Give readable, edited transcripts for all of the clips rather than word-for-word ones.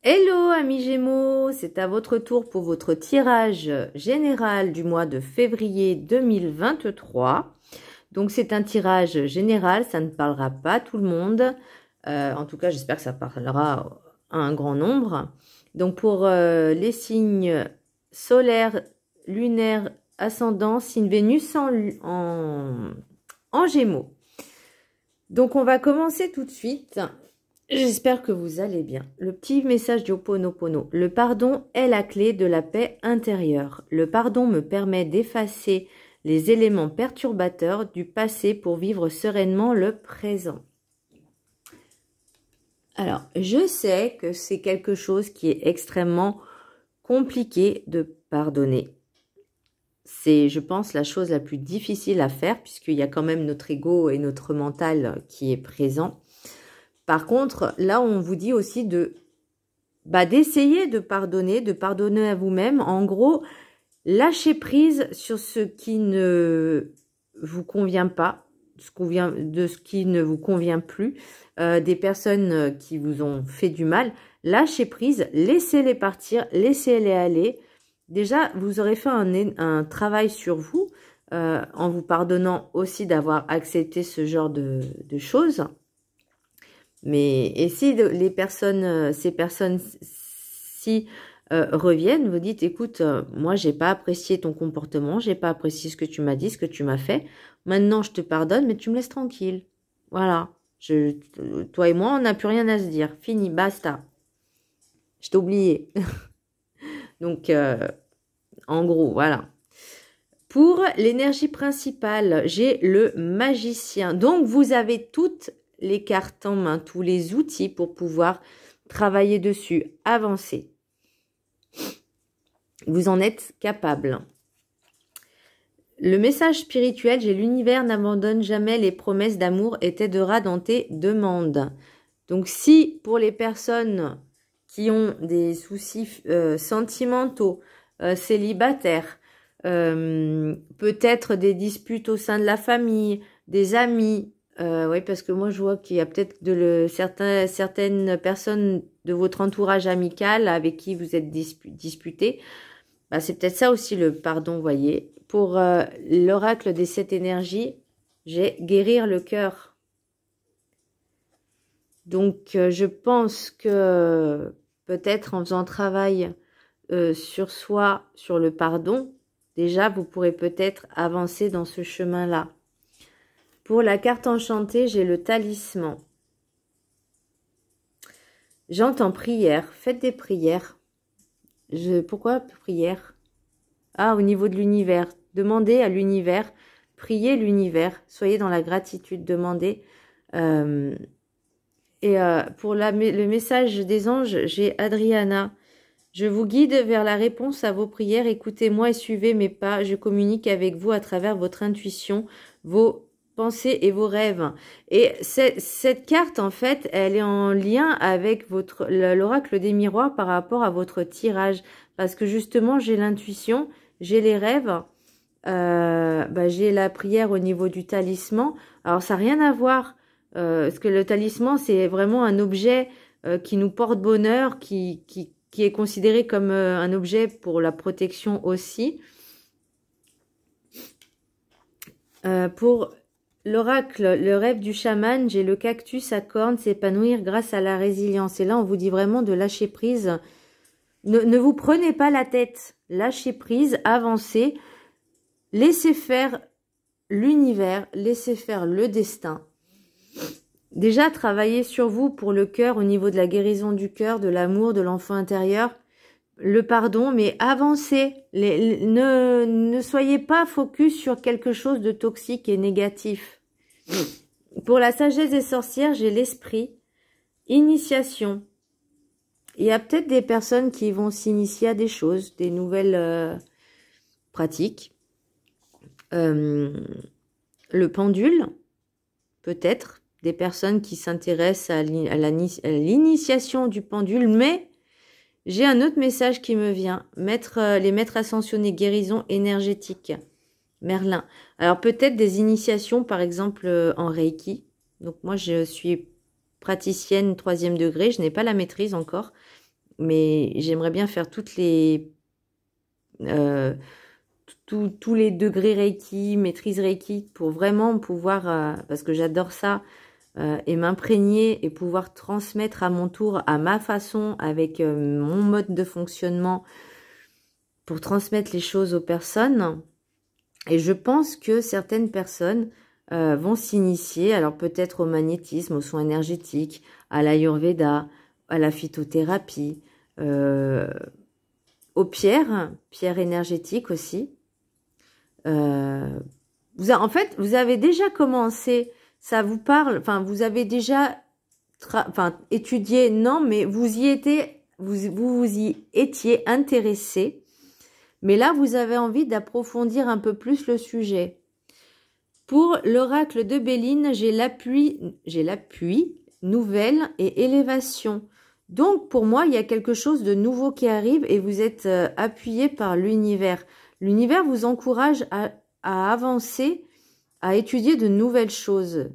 Hello amis Gémeaux, c'est à votre tour pour votre tirage général du mois de février 2023. Donc c'est un tirage général, ça ne parlera pas à tout le monde. En tout cas, j'espère que ça parlera à un grand nombre. Donc pour les signes solaires, lunaires, ascendants, signe Vénus en Gémeaux. Donc on va commencer tout de suite. J'espère que vous allez bien. Le petit message du Ho'oponopono. Le pardon est la clé de la paix intérieure. Le pardon me permet d'effacer les éléments perturbateurs du passé pour vivre sereinement le présent. Alors, je sais que c'est quelque chose qui est extrêmement compliqué de pardonner. C'est, je pense, la chose la plus difficile à faire puisqu'il y a quand même notre ego et notre mental qui est présent. Par contre, là, on vous dit aussi d'essayer de pardonner à vous-même. En gros, lâcher prise sur ce qui ne vous convient pas, de ce qui ne vous convient plus, des personnes qui vous ont fait du mal. Lâchez prise, laissez-les partir, laissez-les aller. Déjà, vous aurez fait un travail sur vous en vous pardonnant aussi d'avoir accepté ce genre de choses. Mais et si les personnes, ces personnes-ci reviennent, vous dites, écoute, moi j'ai pas apprécié ton comportement, j'ai pas apprécié ce que tu m'as dit, ce que tu m'as fait. Maintenant je te pardonne, mais tu me laisses tranquille. Voilà. Toi et moi, on n'a plus rien à se dire. Fini, basta. Je t'ai oublié. Donc, en gros, voilà. Pour l'énergie principale, j'ai le magicien. Donc, vous avez toutes les cartes en main, tous les outils pour pouvoir travailler dessus, avancer. Vous en êtes capable. Le message spirituel, j'ai l'univers n'abandonne jamais les promesses d'amour et t'aidera dans tes demandes. Donc si pour les personnes qui ont des soucis sentimentaux, célibataires, peut-être des disputes au sein de la famille, des amis, oui, parce que moi, je vois qu'il y a peut-être certaines personnes de votre entourage amical avec qui vous êtes disputés. Bah, c'est peut-être ça aussi le pardon, vous voyez. Pour l'oracle des 7 énergies, j'ai guérir le cœur. Donc, je pense que peut-être en faisant un travail sur soi, sur le pardon, déjà, vous pourrez peut-être avancer dans ce chemin-là. Pour la carte enchantée, j'ai le talisman. J'entends prière. Faites des prières. Pourquoi prière? Ah, au niveau de l'univers. Demandez à l'univers. Priez l'univers. Soyez dans la gratitude. Demandez. Pour le message des anges, j'ai Adriana. Je vous guide vers la réponse à vos prières. Écoutez-moi et suivez mes pas. Je communique avec vous à travers votre intuition, vos pensées et vos rêves. Et cette carte, en fait, elle est en lien avec l'oracle des miroirs par rapport à votre tirage. Parce que justement, j'ai l'intuition, j'ai les rêves, j'ai la prière au niveau du talisman. Alors, ça n'a rien à voir. Parce que le talisman, c'est vraiment un objet qui nous porte bonheur, qui est considéré comme un objet pour la protection aussi. Pour l'oracle, le rêve du chaman, j'ai le cactus à cornes s'épanouir grâce à la résilience. Et là, on vous dit vraiment de lâcher prise. Ne vous prenez pas la tête. Lâchez prise, avancez. Laissez faire l'univers, laissez faire le destin. Déjà, travaillez sur vous pour le cœur, au niveau de la guérison du cœur, de l'amour, de l'enfant intérieur. Le pardon, mais avancez. Ne soyez pas focus sur quelque chose de toxique et négatif. Pour la sagesse des sorcières, j'ai l'esprit. Initiation. Il y a peut-être des personnes qui vont s'initier à des choses, des nouvelles pratiques. Le pendule, peut-être. Des personnes qui s'intéressent à l'initiation du pendule, mais j'ai un autre message qui me vient. Les maîtres ascensionnés, guérison énergétique. Merlin. Alors peut-être des initiations, par exemple en Reiki. Donc moi je suis praticienne 3e degré, je n'ai pas la maîtrise encore. mais j'aimerais bien faire toutes les tous les degrés Reiki, maîtrise Reiki, pour vraiment pouvoir, parce que j'adore ça, et m'imprégner et pouvoir transmettre à mon tour, à ma façon, avec mon mode de fonctionnement, pour transmettre les choses aux personnes. Et je pense que certaines personnes vont s'initier, alors peut-être au magnétisme, aux soins énergétiques, à l'Ayurveda, à la phytothérapie, aux pierres énergétiques aussi. En fait, vous avez déjà commencé, ça vous parle, enfin, vous avez déjà étudié, non, mais vous y étiez intéressé, mais là, vous avez envie d'approfondir un peu plus le sujet. Pour l'oracle de Béline, j'ai l'appui, nouvelle et élévation. Donc, pour moi, il y a quelque chose de nouveau qui arrive et vous êtes appuyé par l'univers. L'univers vous encourage à avancer, à étudier de nouvelles choses.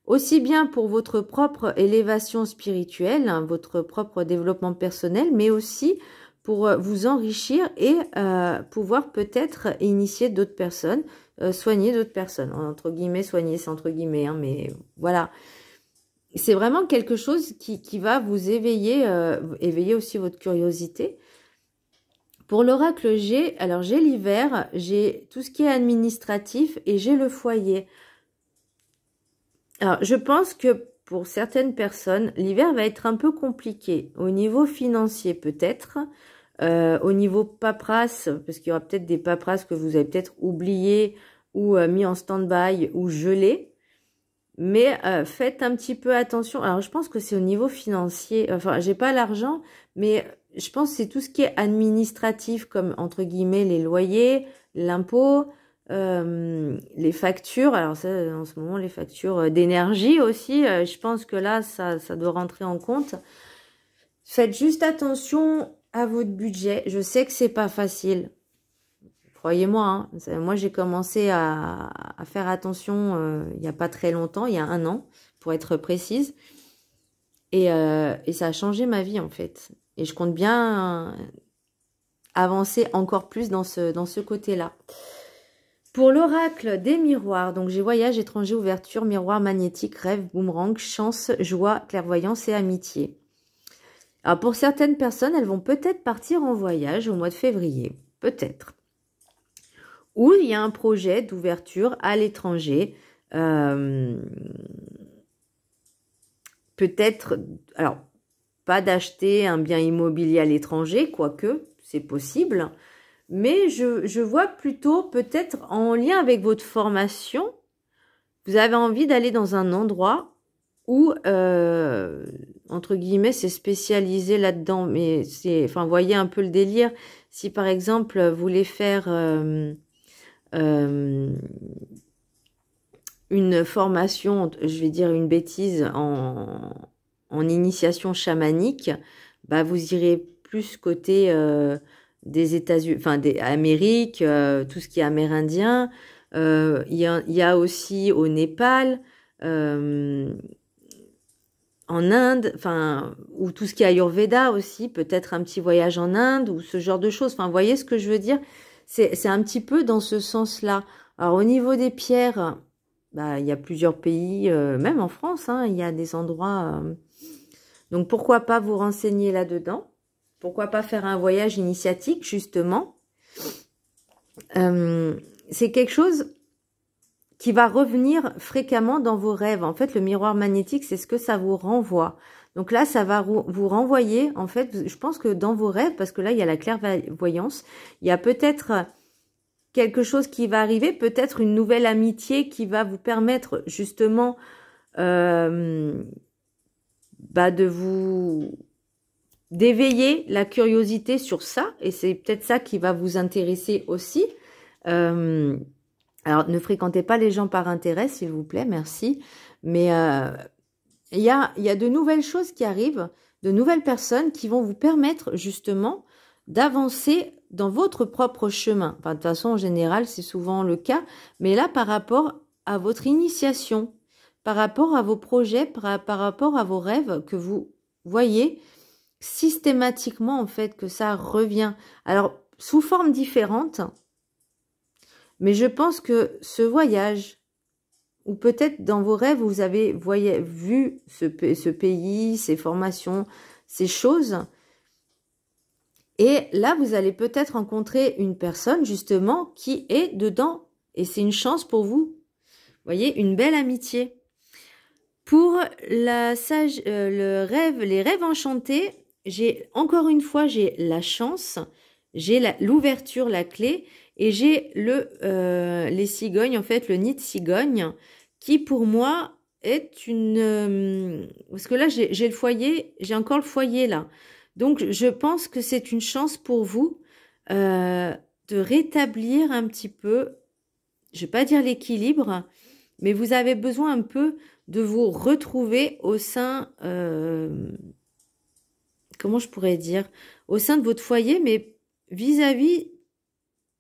Aussi bien pour votre propre élévation spirituelle, hein, votre propre développement personnel, mais aussi pour vous enrichir et pouvoir peut-être initier d'autres personnes, soigner d'autres personnes. Entre guillemets, soigner, c'est entre guillemets, hein, mais voilà. C'est vraiment quelque chose qui va vous éveiller, éveiller aussi votre curiosité. Pour l'oracle G, alors j'ai l'hiver, j'ai tout ce qui est administratif et j'ai le foyer. Alors, je pense que pour certaines personnes, l'hiver va être un peu compliqué. Au niveau financier, peut-être. Au niveau paperasse, parce qu'il y aura peut-être des paperasses que vous avez peut-être oubliées ou mis en stand-by ou gelées. Mais faites un petit peu attention. Alors, je pense que c'est au niveau financier. Enfin, j'ai pas l'argent, mais je pense que c'est tout ce qui est administratif, comme, entre guillemets, les loyers, l'impôt, les factures. Alors, ça, en ce moment, les factures d'énergie aussi. Je pense que là, ça doit rentrer en compte. Faites juste attention à votre budget. Je sais que c'est pas facile. Croyez-moi, hein, moi j'ai commencé à faire attention il n'y a pas très longtemps, il y a 1 an, pour être précise. Et ça a changé ma vie en fait. Et je compte bien avancer encore plus dans ce côté-là. Pour l'oracle des miroirs, donc j'ai voyage, étranger, ouverture, miroir magnétique, rêve, boomerang, chance, joie, clairvoyance et amitié. Alors pour certaines personnes, elles vont peut-être partir en voyage au mois de février, peut-être. Ou il y a un projet d'ouverture à l'étranger. Peut-être, alors, pas d'acheter un bien immobilier à l'étranger, quoique, c'est possible. Mais je vois plutôt peut-être en lien avec votre formation, vous avez envie d'aller dans un endroit où, entre guillemets, c'est spécialisé là-dedans. Mais c'est, enfin, voyez un peu le délire. Si par exemple, vous voulez faire une formation, je vais dire une bêtise, en initiation chamanique, bah vous irez plus côté des États-Unis, enfin des Amériques, tout ce qui est amérindien. Il y a aussi au Népal, en Inde, enfin, ou tout ce qui est Ayurveda aussi, peut-être un petit voyage en Inde ou ce genre de choses. Enfin, vous voyez ce que je veux dire? C'est un petit peu dans ce sens-là. Alors, au niveau des pierres, bah, il y a plusieurs pays, même en France, hein, il y a des endroits. Donc, pourquoi pas vous renseigner là-dedans? Pourquoi pas faire un voyage initiatique, justement? C'est quelque chose qui va revenir fréquemment dans vos rêves. En fait, le miroir magnétique, c'est ce que ça vous renvoie. Donc là, ça va vous renvoyer, en fait, je pense que dans vos rêves, parce que là, il y a la clairvoyance, il y a peut-être quelque chose qui va arriver, peut-être une nouvelle amitié qui va vous permettre justement d'éveiller la curiosité sur ça, et c'est peut-être ça qui va vous intéresser aussi. Alors, ne fréquentez pas les gens par intérêt, s'il vous plaît, merci. Mais il y a de nouvelles choses qui arrivent, de nouvelles personnes qui vont vous permettre justement d'avancer dans votre propre chemin. Enfin, de toute façon, en général, c'est souvent le cas. Mais là, par rapport à votre initiation, par rapport à vos projets, par rapport à vos rêves que vous voyez, systématiquement, en fait, que ça revient. Alors, sous forme différente, mais je pense que ce voyage, ou peut-être dans vos rêves, vous avez vu ce pays, ces formations, ces choses. Et là, vous allez peut-être rencontrer une personne, justement, qui est dedans. Et c'est une chance pour vous. Vous voyez, une belle amitié. Pour la sage, les rêves enchantés, encore une fois, j'ai la chance, j'ai l'ouverture, la clé, et j'ai les cigognes, en fait, le nid de cigogne, qui pour moi est une... parce que là, j'ai le foyer, j'ai encore le foyer là. Donc, je pense que c'est une chance pour vous de rétablir un petit peu, je ne vais pas dire l'équilibre, mais vous avez besoin un peu de vous retrouver au sein, comment je pourrais dire, au sein de votre foyer, mais vis-à-vis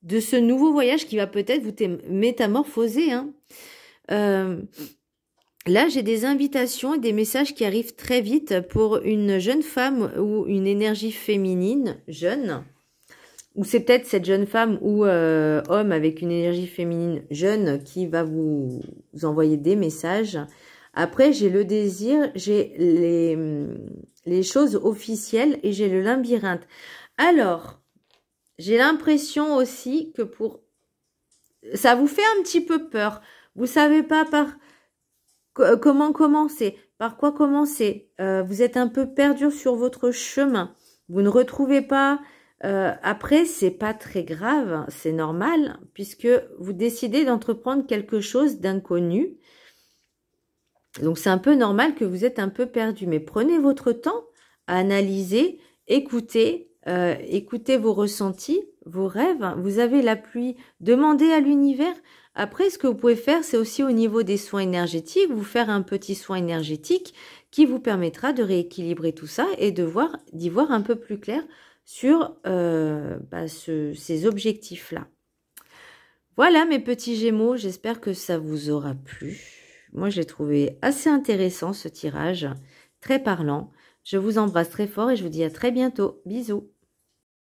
de ce nouveau voyage qui va peut-être vous métamorphoser. Hein. Là, j'ai des invitations et des messages qui arrivent très vite pour une jeune femme ou une énergie féminine jeune. Ou c'est peut-être cette jeune femme ou homme avec une énergie féminine jeune qui va vous envoyer des messages. Après, j'ai le désir, j'ai les choses officielles et j'ai le labyrinthe. Alors, j'ai l'impression aussi que ça vous fait un petit peu peur. Vous savez pas comment commencer, par quoi commencer. Vous êtes un peu perdu sur votre chemin. Vous ne retrouvez pas... après, c'est pas très grave, c'est normal, puisque vous décidez d'entreprendre quelque chose d'inconnu. Donc, c'est un peu normal que vous êtes un peu perdu. Mais prenez votre temps à analyser, écoutez vos ressentis, vos rêves. Vous avez l'appui, demandez à l'univers. Après, ce que vous pouvez faire, c'est aussi au niveau des soins énergétiques, vous faire un petit soin énergétique qui vous permettra de rééquilibrer tout ça et d'y voir un peu plus clair sur ces objectifs-là. Voilà mes petits Gémeaux, j'espère que ça vous aura plu. Moi, j'ai trouvé assez intéressant ce tirage, très parlant. Je vous embrasse très fort et je vous dis à très bientôt. Bisous.